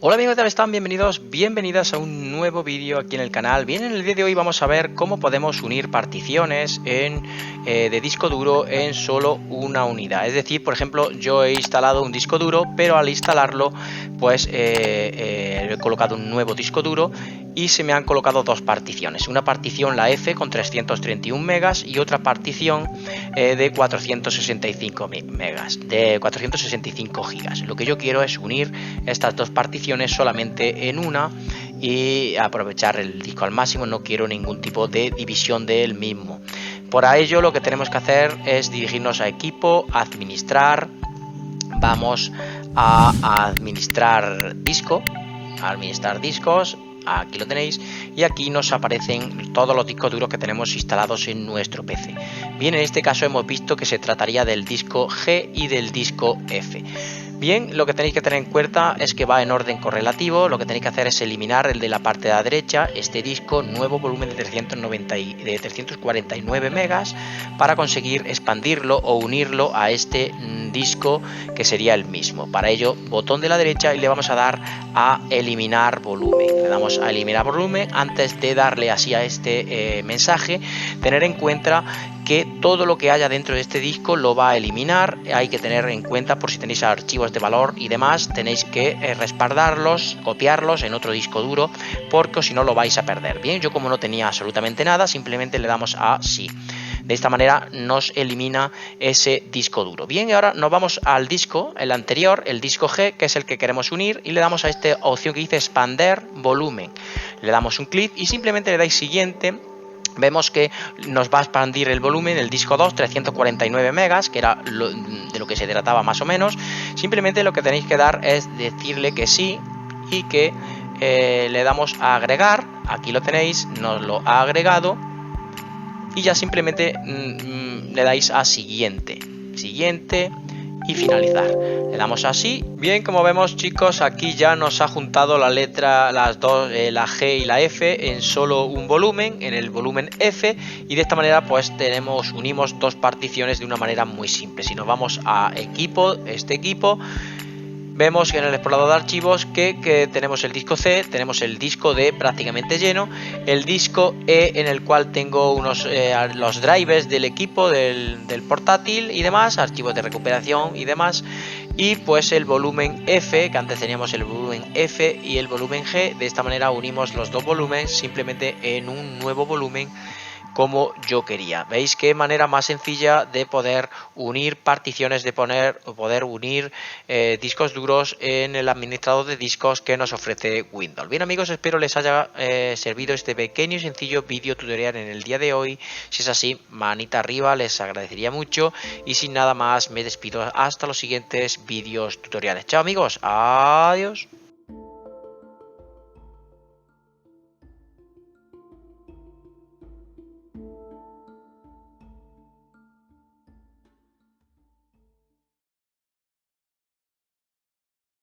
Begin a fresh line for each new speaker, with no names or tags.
Hola amigos, ¿cómo están? Bienvenidos, bienvenidas a un nuevo vídeo aquí en el canal. Bien, en el vídeo de hoy vamos a ver cómo podemos unir particiones de disco duro en solo una unidad. Es decir, por ejemplo, yo he instalado un disco duro, pero al instalarlo, pues he colocado un nuevo disco duro y se me han colocado dos particiones. Una partición, la F, con 331 megas y otra partición de 465 megas, de 465 gigas. Lo que yo quiero es unir estas dos particiones solamente en una y aprovechar el disco al máximo. No quiero ningún tipo de división del mismo. Por ello, lo que tenemos que hacer es dirigirnos a equipo, administrar. Vamos a administrar disco, administrar discos. Aquí lo tenéis y aquí nos aparecen todos los discos duros que tenemos instalados en nuestro PC. Bien, en este caso hemos visto que se trataría del disco G y del disco F. Bien, lo que tenéis que tener en cuenta es que va en orden correlativo. Lo que tenéis que hacer es eliminar el de la parte de la derecha, este disco, nuevo volumen de 349 megas, para conseguir expandirlo o unirlo a este disco que sería el mismo. Para ello, botón de la derecha y le vamos a dar a eliminar volumen. Le damos a eliminar volumen. Antes de darle así a este mensaje, tener en cuenta que todo lo que haya dentro de este disco lo va a eliminar. Hay que tener en cuenta, por si tenéis archivos de valor y demás, tenéis que respaldarlos, copiarlos en otro disco duro, porque si no lo vais a perder. Bien, yo como no tenía absolutamente nada, simplemente le damos a sí. De esta manera nos elimina ese disco duro. Bien, y ahora nos vamos al disco, el anterior, el disco G, que es el que queremos unir, y le damos a esta opción que dice expander volumen. Le damos un clic y simplemente le dais siguiente. Vemos que nos va a expandir el volumen, el disco 2, 349 megas, que era de lo que se trataba más o menos. Simplemente lo que tenéis que dar es decirle que sí y que le damos a agregar. Aquí lo tenéis, nos lo ha agregado. Y ya simplemente le dais a siguiente, siguiente y finalizar. Le damos así. Bien, como vemos, chicos, aquí ya nos ha juntado la letra, las dos, la G y la F en solo un volumen, en el volumen F, y de esta manera pues unimos dos particiones de una manera muy simple. Si nos vamos a equipo, este equipo, vemos que en el explorador de archivos que tenemos el disco C, tenemos el disco D prácticamente lleno, el disco E en el cual tengo los drivers del equipo, del portátil y demás, archivos de recuperación y demás, y pues el volumen F, que antes teníamos el volumen F y el volumen G. De esta manera unimos los dos volúmenes simplemente en un nuevo volumen, como yo quería. Veis qué manera más sencilla de poder unir particiones, de poder unir discos duros en el administrador de discos que nos ofrece Windows. Bien amigos, espero les haya servido este pequeño y sencillo vídeo tutorial en el día de hoy. Si es así, manita arriba, les agradecería mucho, y sin nada más me despido hasta los siguientes vídeos tutoriales. Chao amigos, adiós.